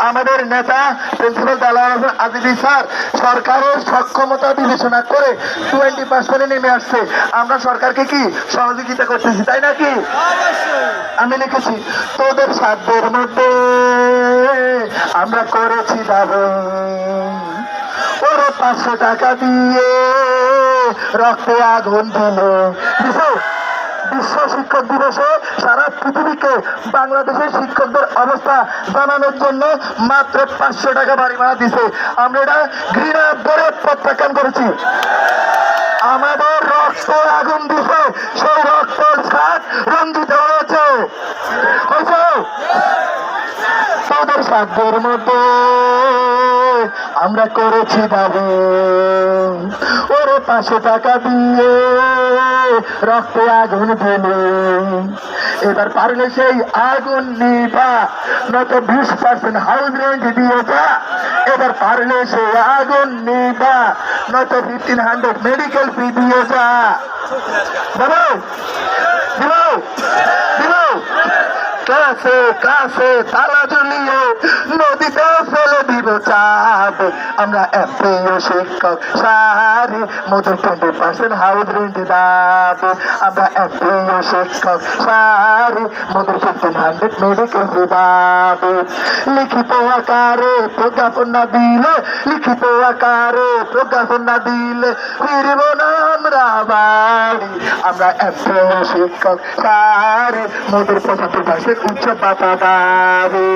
আমাদের নেতা principal Delwar Hossain Azizi sir সরকারের সক্ষমতা বিবেচনা করে 20% নেমে আসছে। আমরা সরকারকে কি সহযোগিতা করতেছি, তাই নাকি? আমি লিখেছি তোদের সাধ্যের মধ্যে আমরা করেছি দাবি, ওরা 500 টাকা দিয়ে রক্তে আগুন দিল। বিশ্ব শিক্ষক দিবসে সারা পৃথিবীকে বাংলাদেশের শিক্ষকদের অবস্থা জানানোর জন্য মাত্র 500 টাকা বাড়ি ভাড়া দিছে। আমরা এটা ঘৃণা করে প্রত্যাখ্যান করেছি। আমাদের রক্ত আগুন দিছে, সেই রক্তের স্বাদ রঞ্জিত হয়েছে। তাদের সাধ্যের মধ্যে আমরা করেছি দাবি, ওরে 500 টাকা দিয়ে রক্তে আগুন দিলে। এবার পারলে সেই আগুন নিভা, নয়তো 20% হাউস রেন্ট দিয়ে যা। এবার পারলে সেই আগুন নিভা, নয়তো 1500 মেডিকেল ফি দিয়ে যা। বলো দিলো দিলো কাছে কাছে তালা ঝুলিয়ে নদীতে ফেলে দিব চাঁদ। আমরা এমপিও শিক্ষক সারি মোদের 20% হাউস রেন্ট দাবি। আমরা এমপিও শিক্ষক সারি মোদের 1500 মেডিকেল দাবি। লিখিত আকারে প্রজ্ঞাপন না দিলে, লিখিত আকারে প্রজ্ঞাপন না দিলে ফিরব না আমরা বাড়ি। আমরা এমপিও শিক্ষক সারি মোদের 75% উচ্চ পাতা দাবি।